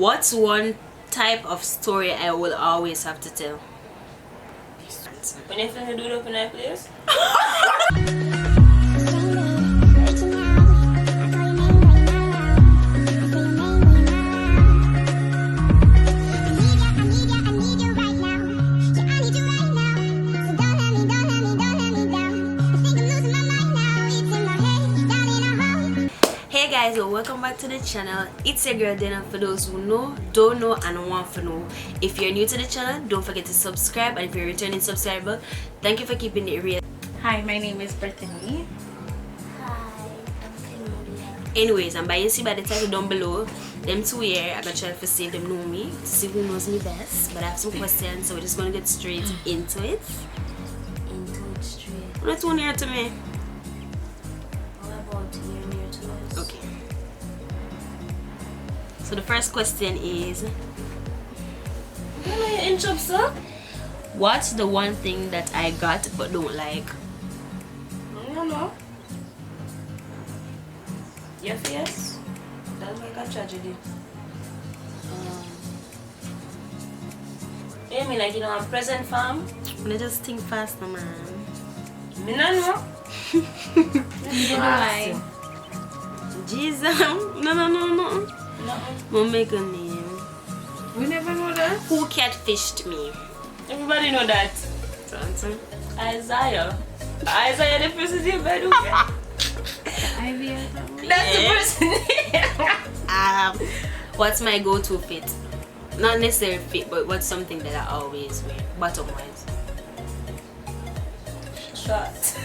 What's one type of story I will always have to tell? When you finna do it up in that place? Hey guys, well, welcome back to the channel. It's your girl Dainelle. For those who know, don't know, and want to know, if you're new to the channel, don't forget to subscribe, and if you're a returning subscriber, thank you for keeping it real. Hi, my name is Brittany. Hi, I'm Claudia. Anyways, and by you see by the title down below, them two here, I'm gonna try to see if them know me, to see who knows me best. But I have some questions, so we're just gonna get straight into it. What's one here to me? What about near to us? Okay. So the first question is, When are you in job, sir? what's the one thing that I got but don't like? I don't know. Your face? That's like a tragedy. You mean like you know a present farm? I just think faster, man. Me not know. Why? Jesus, no. No. Mom make a name. We never know that. Who catfished me? Everybody know that. Johnson. Isaiah. Isaiah the person in bed. Ivy. That's the person. What's my go-to fit? Not necessarily fit, but what's something that I always wear, bottom-wise. Short.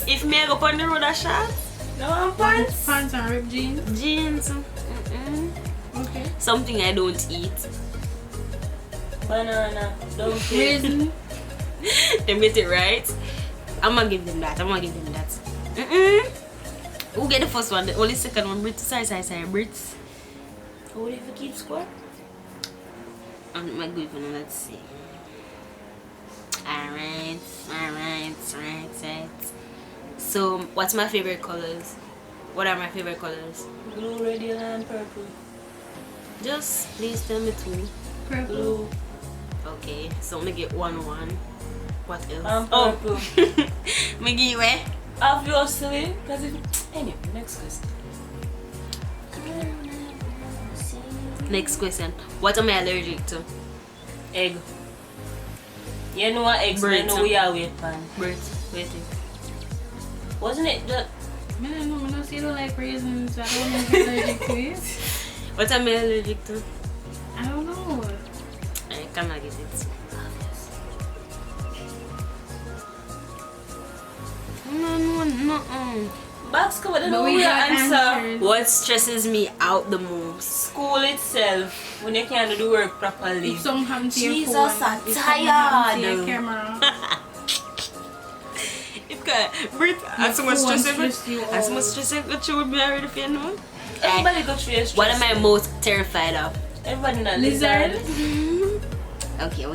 If me I go on the road a shot, No pants. Pants and ripped jeans. jeans, Okay. something I don't eat. Banana. Don't care. Raisin. Them get it right. I'm gonna give them that. Who get the first one? The only second one, Brits. Sorry, Brits. Who would you keep score? My good one, let's see. Alright. So, what's my favorite colors? What are my favorite colors? Blue, red, yellow, and purple. Just please tell me two. Purple. Blue. Okay, so I'm gonna get one. What else? Purple. Me give you eh? Obviously, because if anyway, next question. Next question. What am I allergic to? Egg. You know what eggs? I know we are wait pan. Birds. Waiting. Wasn't it the I don't know. I don't see you don't like raisins. I don't know if you're allergic to it. What am I allergic to? I don't know. I cannot get it. No. box cover? Don't But know we your got answer. answers. What stresses me out the most? School itself when you can't do the work properly. If something happens to your Jesus, phone, I'm if something happens to your tired. camera, Brit, as so much stress that you would be already for you know? Everybody go through your stress. What am I most terrified of? Everybody not lizard. Okay.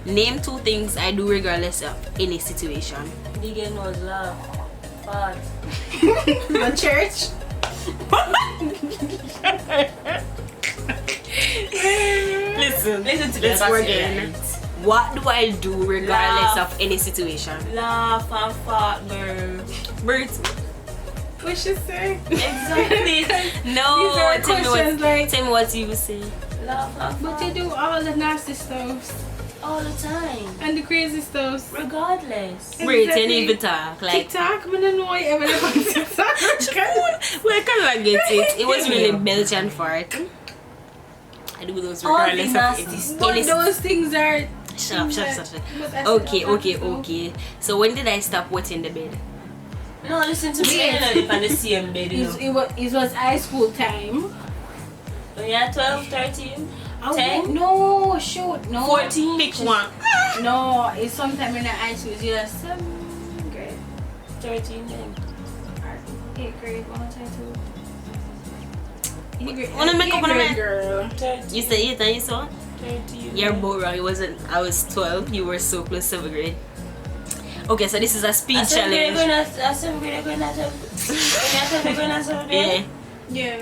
Name two things I do regardless of any situation. Big nose laugh. Fart. The church. Listen to let's that. work in. What do I do regardless of any situation? Laugh and fart, girl. Bert, What she say? Exactly. no, These are questions like- tell me what you say. Laugh and But fart. you do all the nasty stuff all the time. and the crazy stuff. Regardless. Bert, you Exactly. need to talk. Like, TikTok, I don't know why you ever live on TikTok. well, I kind of get it. It was really Belgian fart. I do those All the regardless nasty of any. stuff. But those things are. Shut up. But I still Okay. So when did I stop wetting the bed? No, listen to me. Wait. I live on the same bed, you know. It was high school time. When you're 12, 13, Oh, 10, no, shoot, no. 14, Pick one. No, it's sometime in the high school. It's either 7th grade 13 then. or 8th grade. One or two. Wanna make up on grade a girl. 13. You said 8 and you saw? 13. You're both wrong. It wasn't. I was 12. You were so close, 7th grade. Okay, so this is a speed challenge. I said we're going to Yeah. Yeah.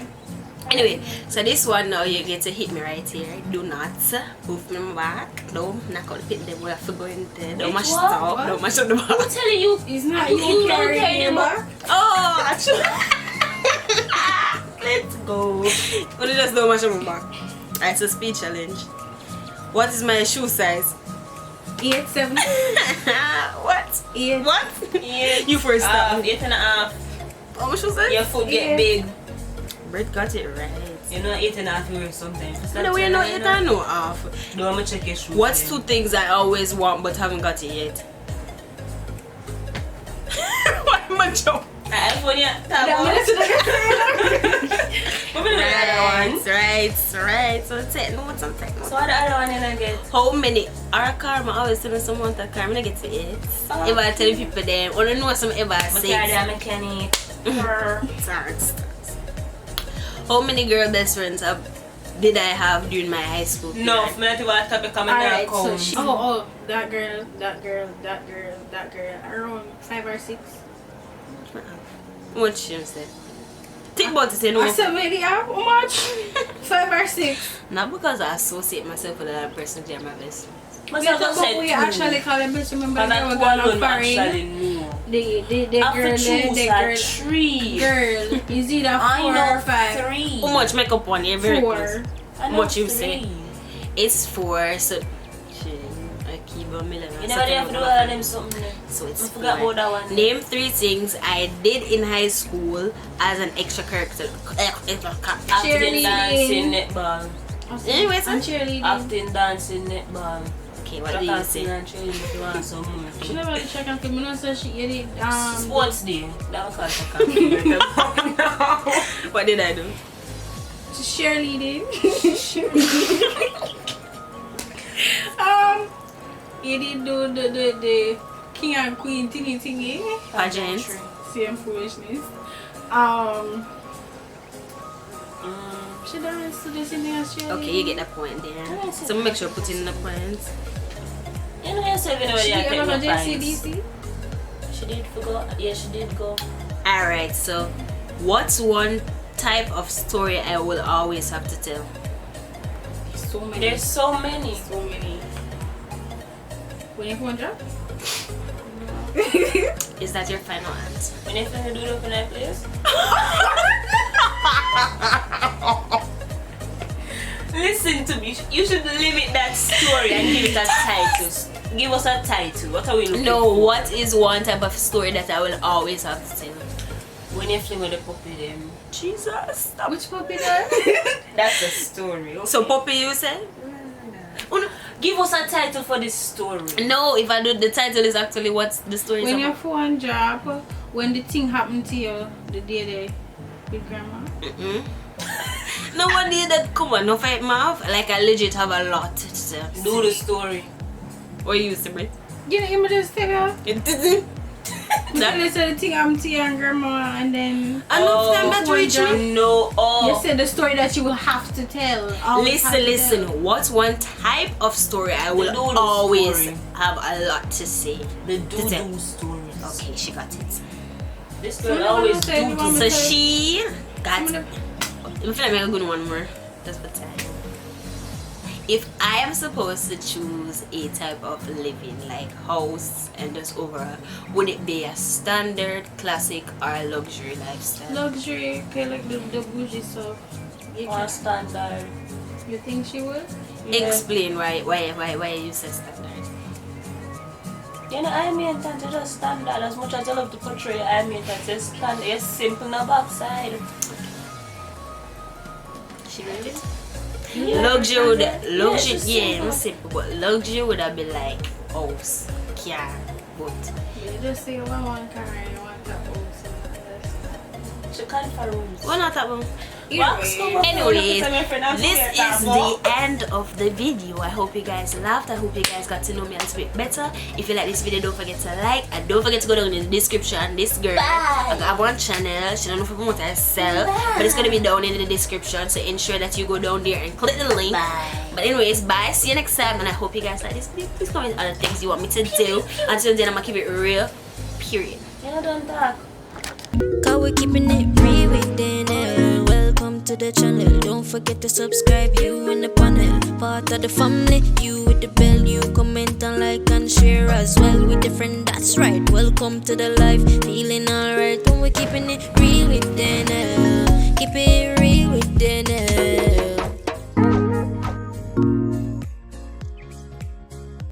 Anyway, so this one now you get to hit me right here. Do not move me back. No, I'm not gonna hit them. We have to go in there. Don't mash stop. Don't mash on the back. I'm telling you, It's not you you don't carrying carry your them back. Oh, actually. Let's go. But just don't mash on my back. Alright, so speed challenge. What is my shoe size? 8, 7. What? 8. What? Yeah. You first stop. 8.5. How much was it? Your foot get Yeah. big. Brett got it right. You know 8.5 you wear sometimes. No, we're not yet. I know half. No, I'm gonna check your shoes. What's 2 things I always want but haven't got it yet? What am I joking? iPhone, yeah. Right. So take notes and take notes. So what the other one did I get? How many? Our car, I always tell someone that car, I'm gonna get to it. If I tell people them, I don't know some ever say. I'm a mechanic. Sorry. How many girl best friends did I have during my high school period? No, I'm not about to become Alright, a so she, that girl, around 5 or 6. What she said? Think about it, you know. I said, maybe how much? 5 or 6. Not because I associate myself with another person, they're my best friends. Must We have just said we 2. actually call them best. Remember But they that were one going on don't actually foreign. know. The After girl, choose the a girl, 3. girl is either 4 I know or 5. 3. How much makeup on you? Very close. 4. I know What you 3. say? It's 4, so I keep on million. You never have to do all of them something. So it's I forgot 4. about that one. Name 3 things I did in high school as an extracurricular. Acting, Cheerleading. dancing, netball. Anyway, so- And cheerleading. Acting, dancing, netball. Okay, what do you say? And training if you want some more. She never really check and film. No, so she did Sports day. That was called check out. What did I do? cheerleading. You did do the king and queen thingy. Pageant. Same foolishness. She danced to this in the Australia. Okay, you get the point there. So make sure put in the points. You know yourself in She already ever take go no points. JCDC? She did go. Yeah, she did go. Alright, so what's one type of story I will always have to tell? So many. There's so many. So many. When you phone drop? Is that your final answer? When you finna do it up in that place. Listen to me. You should limit that story and give it a title. Give us a title. What are we looking No, for? what is one type of story that I will always have to tell? When you fling with the puppy, them. Jesus. Stop. Which puppy there? That's a story. Okay? So puppy you said? Oh, no. Give us a title for this story. No, if I do the title is actually what the story is When your about. phone drop, when the thing happened to you the day there with grandma. No one did that. Come on, no fight mouth. Like I legit have a lot to tell. Do the story. What you used to bring? You know, you just tell her. It didn't. They said the thing happened to you and grandma and then Enough time that reach me. No. Oh. you said the story that you will have to tell. Always have to tell. Listen. What's one type of story I will do-do always story. have a lot to say? The To tell. do stories. Okay, she got it. This So girl you always wanna say you do. want So Okay. she got. I'm gonna- I feel like I'm gonna do one more. Just for time. If I am supposed to choose a type of living, like house and just overall, would it be a standard, classic, or a luxury lifestyle? Luxury, okay, like the bougie stuff. You, Or standard. you think she would? Explain why you say standard. You know, I mean that it's just standard. As much as I love to portray, I mean that it's standard. It's simple on the backside. She read it. Yeah, Luxury would it's luxury just yeah, simple. not simple, but luxury would have been like house, car, boat. You just say you want one car and you want that house and all She can't for rules. Well, not that one. Anyways, Anyways, this is the end of the video. I hope you guys laughed. I hope you guys got to know me a little bit better. If you like this video, don't forget to like and don't forget to go down in the description. This girl, I have one channel. She don't know if promote herself, but it's gonna be down in the description. So ensure that you go down there and click the link. But anyways, bye. See you next time, and I hope you guys like this video. Please comment other things you want me to do. Until then, I'm gonna keep it real. Period. You know, don't talk. Cause we're keeping it real with Dainelle. Well, to the channel. Don't forget to subscribe, you in the panel. Part of the family, you with the bell. You comment and like and share as well with your friend, that's right. Welcome to the life, feeling alright when we're keeping it real with Dainelle. Keep it real